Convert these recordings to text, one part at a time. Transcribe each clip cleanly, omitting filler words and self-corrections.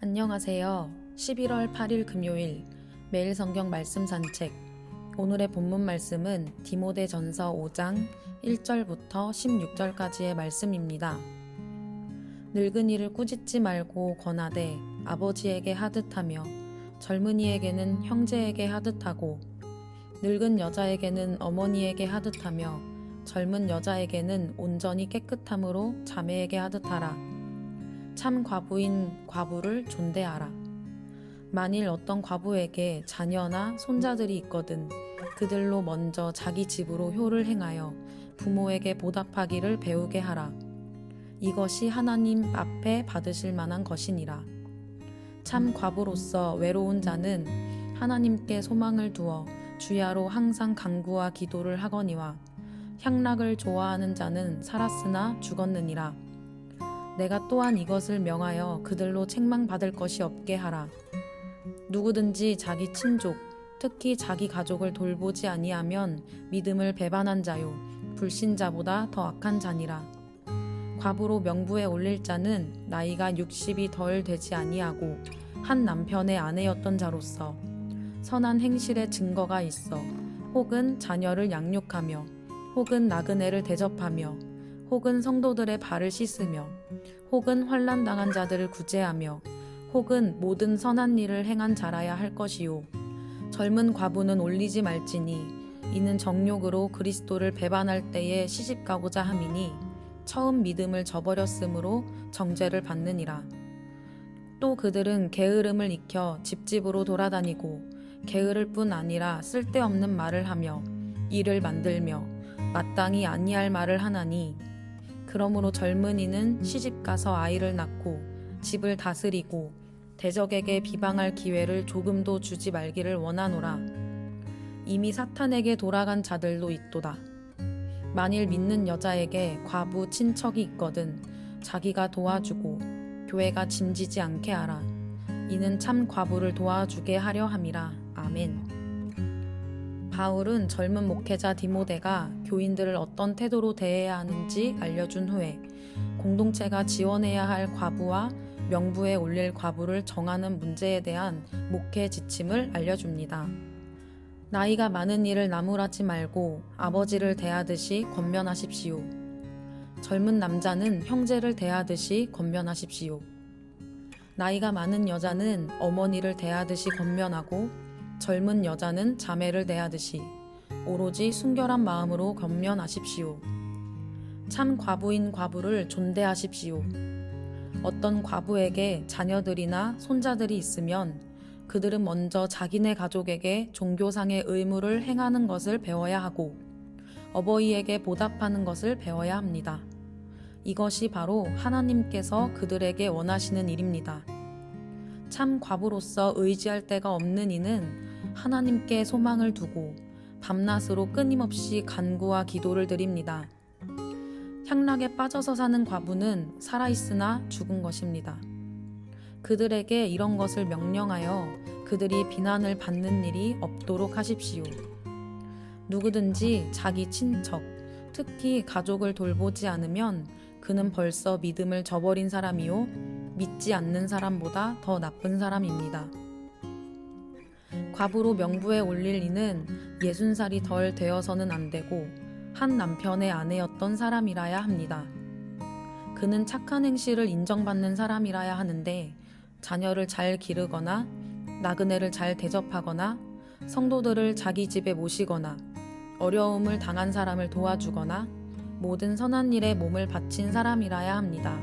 안녕하세요. 11월 8일 금요일 매일 성경 말씀 산책. 오늘의 본문 말씀은 디모데전서 5장 1절부터 16절까지의 말씀입니다. 늙은이를 꾸짖지 말고 권하되 아버지에게 하듯하며 젊은이에게는 형제에게 하듯하고 늙은 여자에게는 어머니에게 하듯하며 젊은 여자에게는 온전히 깨끗함으로 자매에게 하듯하라. 참 과부인 과부를 존대하라. 만일 어떤 과부에게 자녀나 손자들이 있거든 그들로 먼저 자기 집으로 효를 행하여 부모에게 보답하기를 배우게 하라. 이것이 하나님 앞에 받으실 만한 것이니라. 참 과부로서 외로운 자는 하나님께 소망을 두어 주야로 항상 간구와 기도를 하거니와 향락을 좋아하는 자는 살았으나 죽었느니라. 내가 또한 이것을 명하여 그들로 책망받을 것이 없게 하라. 누구든지 자기 친족, 특히 자기 가족을 돌보지 아니하면 믿음을 배반한 자요 불신자보다 더 악한 자니라. 과부로 명부에 올릴 자는 나이가 60이 덜 되지 아니하고 한 남편의 아내였던 자로서 선한 행실의 증거가 있어 혹은 자녀를 양육하며 혹은 나그네를 대접하며 혹은 성도들의 발을 씻으며 혹은 환난 당한 자들을 구제하며 혹은 모든 선한 일을 행한 자라야 할 것이요 젊은 과부는 올리지 말지니 이는 정욕으로 그리스도를 배반할 때에 시집가고자 함이니 처음 믿음을 저버렸으므로 정죄를 받느니라. 또 그들은 게으름을 익혀 집집으로 돌아다니고 게으를 뿐 아니라 쓸데없는 말을 하며 일을 만들며 마땅히 아니할 말을 하나니 그러므로 젊은이는 시집가서 아이를 낳고 집을 다스리고 대적에게 비방할 기회를 조금도 주지 말기를 원하노라. 이미 사탄에게 돌아간 자들도 있도다. 만일 믿는 여자에게 과부 친척이 있거든 자기가 도와주고 교회가 짐지지 않게 하라. 이는 참 과부를 도와주게 하려 함이라. 아멘. 바울은 젊은 목회자 디모데가 교인들을 어떤 태도로 대해야 하는지 알려준 후에 공동체가 지원해야 할 과부와 명부에 올릴 과부를 정하는 문제에 대한 목회 지침을 알려줍니다. 나이가 많은 이를 나무라지 말고 아버지를 대하듯이 권면하십시오. 젊은 남자는 형제를 대하듯이 권면하십시오. 나이가 많은 여자는 어머니를 대하듯이 권면하고 젊은 여자는 자매를 대하듯이 오로지 순결한 마음으로 권면하십시오. 참 과부인 과부를 존대하십시오. 어떤 과부에게 자녀들이나 손자들이 있으면 그들은 먼저 자기네 가족에게 종교상의 의무를 행하는 것을 배워야 하고 어버이에게 보답하는 것을 배워야 합니다. 이것이 바로 하나님께서 그들에게 원하시는 일입니다. 참 과부로서 의지할 데가 없는 이는 하나님께 소망을 두고 밤낮으로 끊임없이 간구와 기도를 드립니다. 향락에 빠져서 사는 과부는 살아있으나 죽은 것입니다. 그들에게 이런 것을 명령하여 그들이 비난을 받는 일이 없도록 하십시오. 누구든지 자기 친척, 특히 가족을 돌보지 않으면 그는 벌써 믿음을 저버린 사람이요 믿지 않는 사람보다 더 나쁜 사람입니다. 과부로 명부에 올릴 이는 60살이 덜 되어서는 안 되고 한 남편의 아내였던 사람이라야 합니다. 그는 착한 행실을 인정받는 사람이라야 하는데 자녀를 잘 기르거나 나그네를 잘 대접하거나 성도들을 자기 집에 모시거나 어려움을 당한 사람을 도와주거나 모든 선한 일에 몸을 바친 사람이라야 합니다.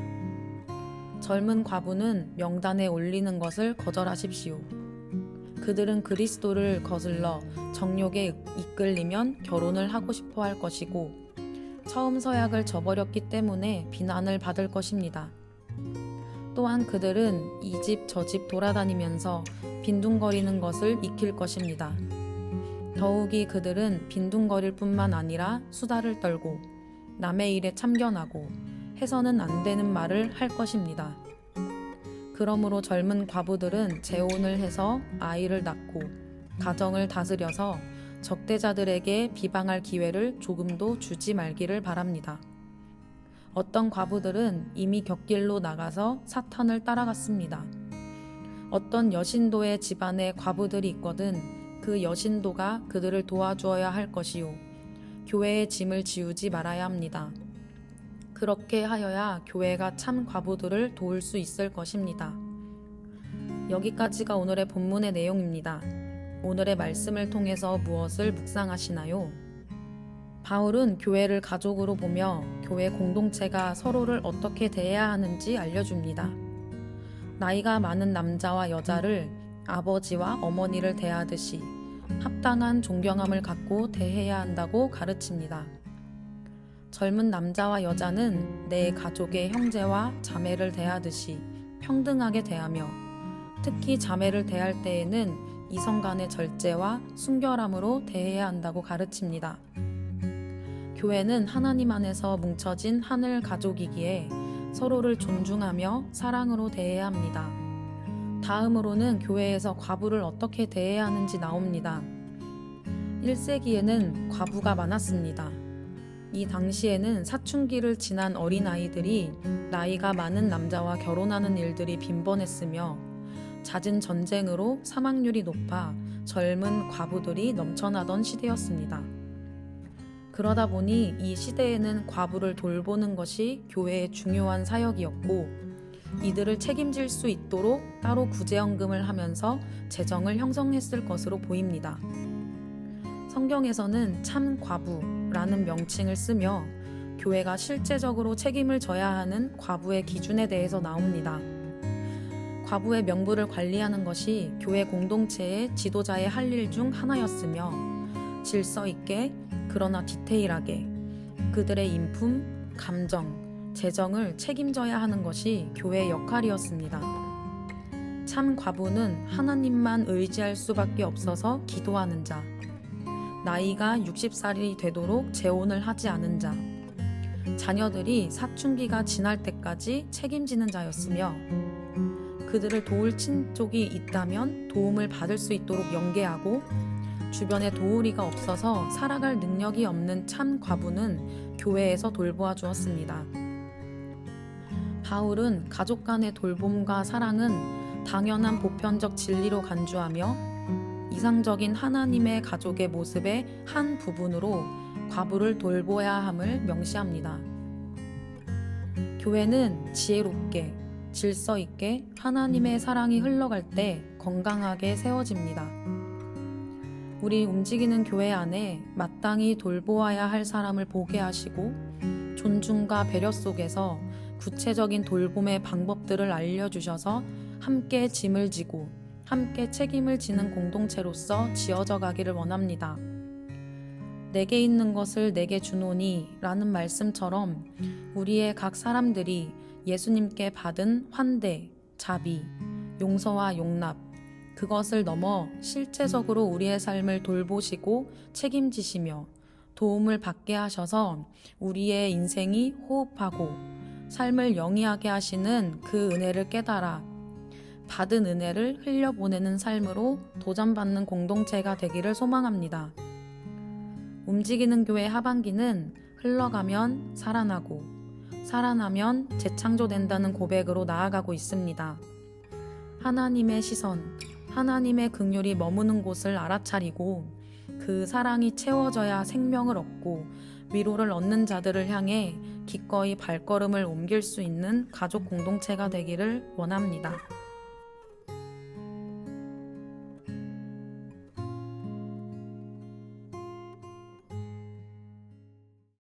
젊은 과부는 명단에 올리는 것을 거절하십시오. 그들은 그리스도를 거슬러 정욕에 이끌리면 결혼을 하고 싶어 할 것이고 처음 서약을 저버렸기 때문에 비난을 받을 것입니다. 또한 그들은 이 집 저 집 돌아다니면서 빈둥거리는 것을 익힐 것입니다. 더욱이 그들은 빈둥거릴 뿐만 아니라 수다를 떨고 남의 일에 참견하고 해서는 안 되는 말을 할 것입니다. 그러므로 젊은 과부들은 재혼을 해서 아이를 낳고 가정을 다스려서 적대자들에게 비방할 기회를 조금도 주지 말기를 바랍니다. 어떤 과부들은 이미 곁길로 나가서 사탄을 따라갔습니다. 어떤 여신도의 집안에 과부들이 있거든 그 여신도가 그들을 도와주어야 할 것이요. 교회의 짐을 지우지 말아야 합니다. 그렇게 하여야 교회가 참 과부들을 도울 수 있을 것입니다. 여기까지가 오늘의 본문의 내용입니다. 오늘의 말씀을 통해서 무엇을 묵상하시나요? 바울은 교회를 가족으로 보며 교회 공동체가 서로를 어떻게 대해야 하는지 알려줍니다. 나이가 많은 남자와 여자를 아버지와 어머니를 대하듯이 합당한 존경함을 갖고 대해야 한다고 가르칩니다. 젊은 남자와 여자는 내 가족의 형제와 자매를 대하듯이 평등하게 대하며 특히 자매를 대할 때에는 이성 간의 절제와 순결함으로 대해야 한다고 가르칩니다. 교회는 하나님 안에서 뭉쳐진 하늘 가족이기에 서로를 존중하며 사랑으로 대해야 합니다. 다음으로는 교회에서 과부를 어떻게 대해야 하는지 나옵니다. 1세기에는 과부가 많았습니다. 이 당시에는 사춘기를 지난 어린아이들이 나이가 많은 남자와 결혼하는 일들이 빈번했으며 잦은 전쟁으로 사망률이 높아 젊은 과부들이 넘쳐나던 시대였습니다. 그러다 보니 이 시대에는 과부를 돌보는 것이 교회의 중요한 사역이었고 이들을 책임질 수 있도록 따로 구제연금을 하면서 재정을 형성했을 것으로 보입니다. 성경에서는 참 과부라는 명칭을 쓰며 교회가 실제적으로 책임을 져야 하는 과부의 기준에 대해서 나옵니다. 과부의 명부를 관리하는 것이 교회 공동체의 지도자의 할 일 중 하나였으며 질서 있게 그러나 디테일하게 그들의 인품, 감정, 재정을 책임져야 하는 것이 교회의 역할이었습니다. 참 과부는 하나님만 의지할 수밖에 없어서 기도하는 자, 나이가 60살이 되도록 재혼을 하지 않은 자, 자녀들이 사춘기가 지날 때까지 책임지는 자였으며 그들을 도울 친족이 있다면 도움을 받을 수 있도록 연계하고 주변에 도우리가 없어서 살아갈 능력이 없는 참 과부는 교회에서 돌보아 주었습니다. 바울은 가족 간의 돌봄과 사랑은 당연한 보편적 진리로 간주하며 이상적인 하나님의 가족의 모습의 한 부분으로 과부를 돌보아야 함을 명시합니다. 교회는 지혜롭게, 질서 있게 하나님의 사랑이 흘러갈 때 건강하게 세워집니다. 우리 움직이는 교회 안에 마땅히 돌보아야 할 사람을 보게 하시고 존중과 배려 속에서 구체적인 돌봄의 방법들을 알려주셔서 함께 짐을 지고 함께 책임을 지는 공동체로서 지어져 가기를 원합니다. 내게 있는 것을 내게 주노니 라는 말씀처럼 우리의 각 사람들이 예수님께 받은 환대, 자비, 용서와 용납, 그것을 넘어 실제적으로 우리의 삶을 돌보시고 책임지시며 도움을 받게 하셔서 우리의 인생이 호흡하고 삶을 영위하게 하시는 그 은혜를 깨달아 받은 은혜를 흘려보내는 삶으로 도전받는 공동체가 되기를 소망합니다. 움직이는 교회 하반기는 흘러가면 살아나고 살아나면 재창조된다는 고백으로 나아가고 있습니다. 하나님의 시선, 하나님의 긍휼이 머무는 곳을 알아차리고 그 사랑이 채워져야 생명을 얻고 위로를 얻는 자들을 향해 기꺼이 발걸음을 옮길 수 있는 가족 공동체가 되기를 원합니다.